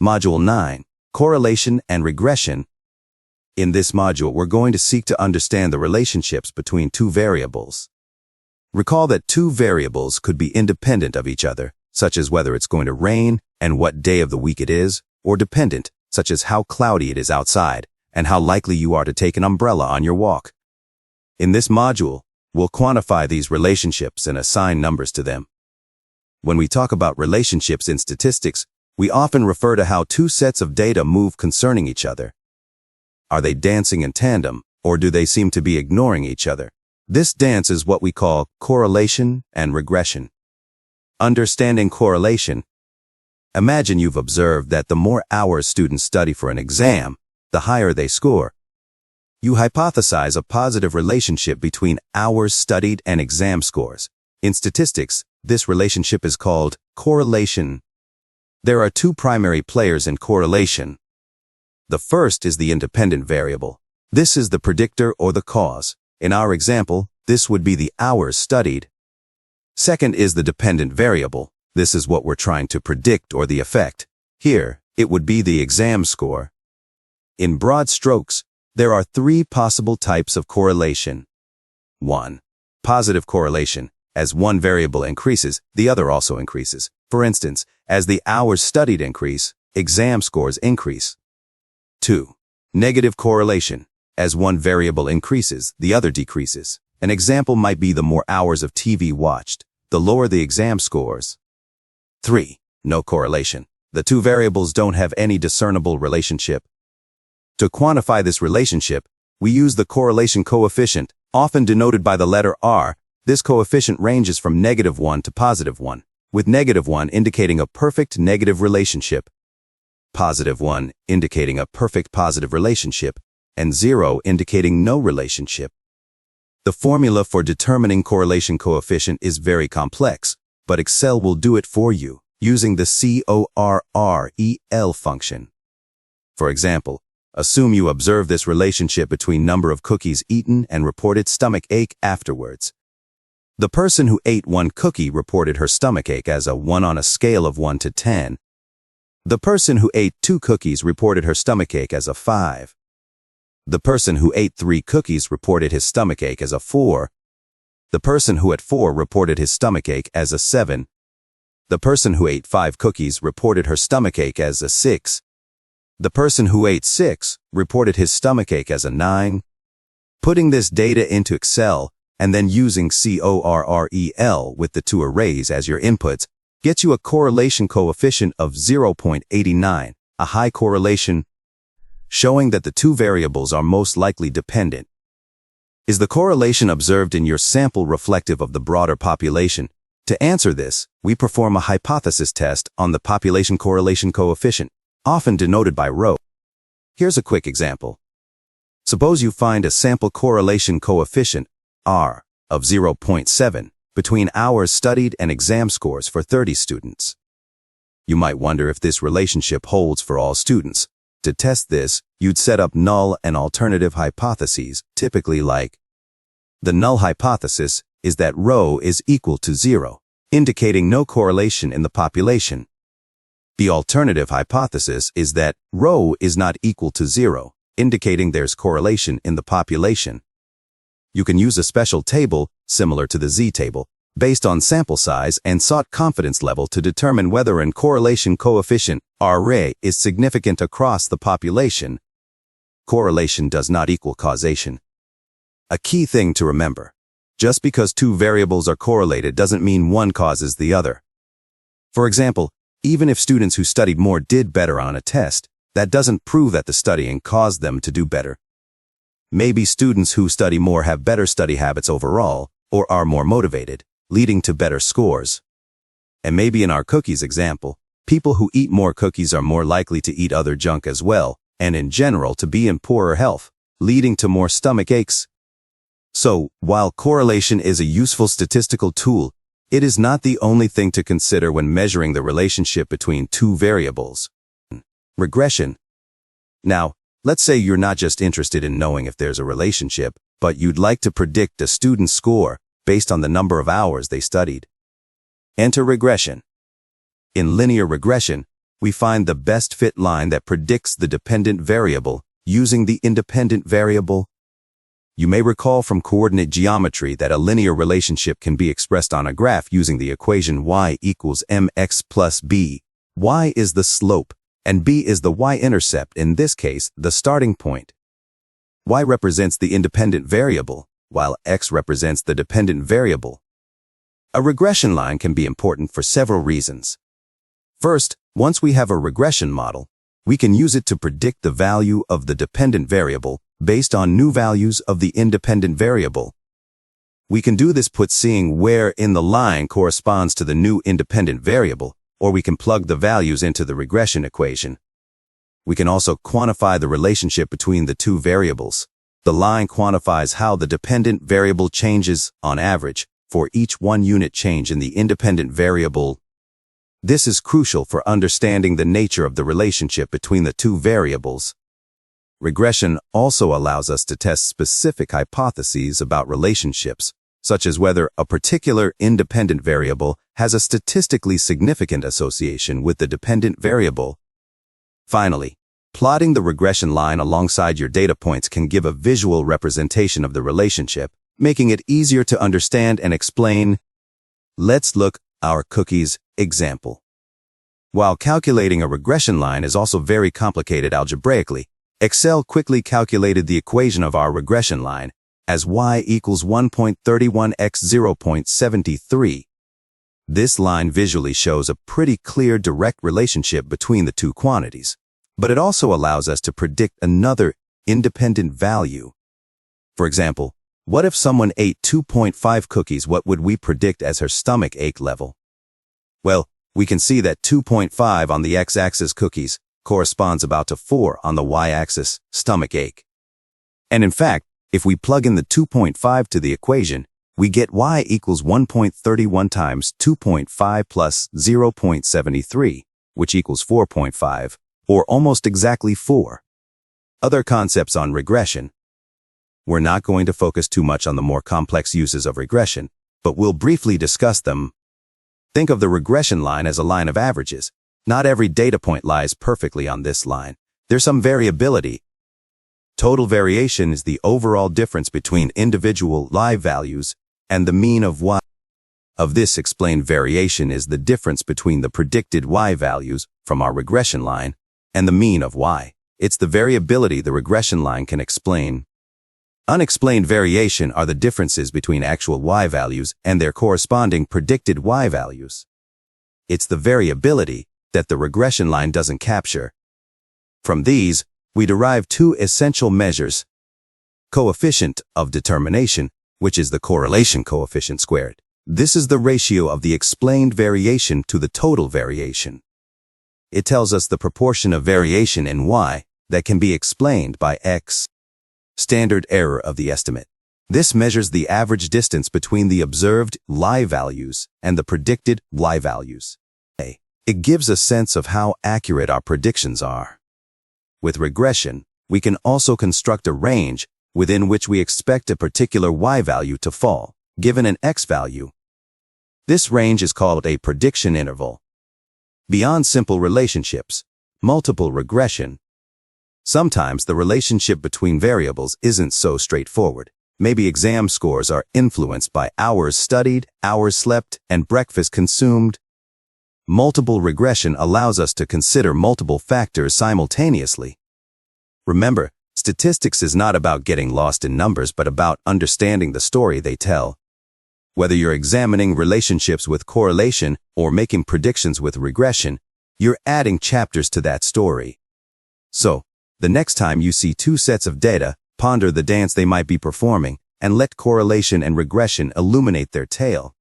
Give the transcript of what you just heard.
Module 9, Correlation and Regression. In this module, we're going to seek to understand the relationships between two variables. Recall that two variables could be independent of each other, such as whether it's going to rain and what day of the week it is, or dependent, such as how cloudy it is outside and how likely you are to take an umbrella on your walk. In this module, we'll quantify these relationships and assign numbers to them. When we talk about relationships in statistics, we often refer to how two sets of data move concerning each other. Are they dancing in tandem, or do they seem to be ignoring each other? This dance is what we call correlation and regression. Understanding correlation. Imagine you've observed that the more hours students study for an exam, the higher they score. You hypothesize a positive relationship between hours studied and exam scores. In statistics, this relationship is called correlation. There are two primary players in correlation. The first is the independent variable. This is the predictor or the cause. In our example, this would be the hours studied. Second is the dependent variable. This is what we're trying to predict or the effect. Here, it would be the exam score. In broad strokes, there are three possible types of correlation. 1. Positive correlation. As one variable increases, the other also increases. For instance, as the hours studied increase, exam scores increase. 2. Negative correlation. As one variable increases, the other decreases. An example might be the more hours of TV watched, the lower the exam scores. 3. No correlation. The two variables don't have any discernible relationship. To quantify this relationship, we use the correlation coefficient, often denoted by the letter R. This coefficient ranges from -1 to +1, with -1 indicating a perfect negative relationship, +1 indicating a perfect positive relationship, and 0 indicating no relationship. The formula for determining correlation coefficient is very complex, but Excel will do it for you, using the CORREL function. For example, assume you observe this relationship between number of cookies eaten and reported stomach ache afterwards. The person who ate one cookie reported her stomachache as a 1 on a scale of 1 to 10. The person who ate 2 cookies reported her stomachache as a 5. The person who ate 3 cookies reported his stomachache as a 4. The person who ate 4 reported his stomachache as a 7. The person who ate 5 cookies reported her stomachache as a 6. The person who ate 6 reported his stomachache as a 9. Putting this data into Excel and then using CORREL with the two arrays as your inputs gets you a correlation coefficient of 0.89, a high correlation, showing that the two variables are most likely dependent. Is the correlation observed in your sample reflective of the broader population? To answer this, we perform a hypothesis test on the population correlation coefficient, often denoted by rho. Here's a quick example. Suppose you find a sample correlation coefficient, R, of 0.7 between hours studied and exam scores for 30 students. You might wonder if this relationship holds for all students. To test this, you'd set up null and alternative hypotheses, typically like: the null hypothesis is that rho is equal to 0, indicating no correlation in the population. The alternative hypothesis is that rho is not equal to 0, indicating there's correlation in the population. You can use a special table, similar to the z-table, based on sample size and sought confidence level to determine whether an correlation coefficient, RA, is significant across the population. Correlation does not equal causation. A key thing to remember: just because two variables are correlated doesn't mean one causes the other. For example, even if students who studied more did better on a test, that doesn't prove that the studying caused them to do better. Maybe students who study more have better study habits overall, or are more motivated, leading to better scores. And maybe in our cookies example, people who eat more cookies are more likely to eat other junk as well, and in general to be in poorer health, leading to more stomach aches. So, while correlation is a useful statistical tool, it is not the only thing to consider when measuring the relationship between two variables. Regression. Now, let's say you're not just interested in knowing if there's a relationship, but you'd like to predict a student's score based on the number of hours they studied. Enter regression. In linear regression, we find the best fit line that predicts the dependent variable using the independent variable. You may recall from coordinate geometry that a linear relationship can be expressed on a graph using the equation y equals mx plus b. Y is the slope, and b is the y-intercept, in this case, the starting point. Y represents the independent variable, while x represents the dependent variable. A regression line can be important for several reasons. First, once we have a regression model, we can use it to predict the value of the dependent variable based on new values of the independent variable. We can do this seeing where in the line corresponds to the new independent variable, or we can plug the values into the regression equation. We can also quantify the relationship between the two variables. The line quantifies how the dependent variable changes, on average, for each 1 unit change in the independent variable. This is crucial for understanding the nature of the relationship between the two variables. Regression also allows us to test specific hypotheses about relationships, such as whether a particular independent variable has a statistically significant association with the dependent variable. Finally, plotting the regression line alongside your data points can give a visual representation of the relationship, making it easier to understand and explain. Let's look at our cookies example. While calculating a regression line is also very complicated algebraically, Excel quickly calculated the equation of our regression line as y equals 1.31 x 0.73. This line visually shows a pretty clear direct relationship between the two quantities, but it also allows us to predict another independent value. For example, what if someone ate 2.5 cookies? What would we predict as her stomach ache level? Well, we can see that 2.5 on the x-axis cookies corresponds about to 4 on the y-axis stomach ache. And in fact, if we plug in the 2.5 to the equation, we get y equals 1.31 times 2.5 plus 0.73, which equals 4.5, or almost exactly 4. Other concepts on regression. We're not going to focus too much on the more complex uses of regression, but we'll briefly discuss them. Think of the regression line as a line of averages. Not every data point lies perfectly on this line. There's some variability. Total variation is the overall difference between individual live values and the mean of y. Of this explained variation is the difference between the predicted y values from our regression line and the mean of y. It's the variability the regression line can explain. Unexplained variation are the differences between actual y values and their corresponding predicted y values. It's the variability that the regression line doesn't capture. From these, we derive two essential measures: coefficient of determination, which is the correlation coefficient squared. This is the ratio of the explained variation to the total variation. It tells us the proportion of variation in y that can be explained by x. Standard error of the estimate. This measures the average distance between the observed y values and the predicted y values. It gives a sense of how accurate our predictions are. With regression, we can also construct a range within which we expect a particular y value to fall, given an x value. This range is called a prediction interval. Beyond simple relationships, multiple regression. Sometimes the relationship between variables isn't so straightforward. Maybe exam scores are influenced by hours studied, hours slept, and breakfast consumed. Multiple regression allows us to consider multiple factors simultaneously. Remember, statistics is not about getting lost in numbers, but about understanding the story they tell. Whether you're examining relationships with correlation or making predictions with regression, you're adding chapters to that story. So, the next time you see two sets of data, ponder the dance they might be performing and let correlation and regression illuminate their tale.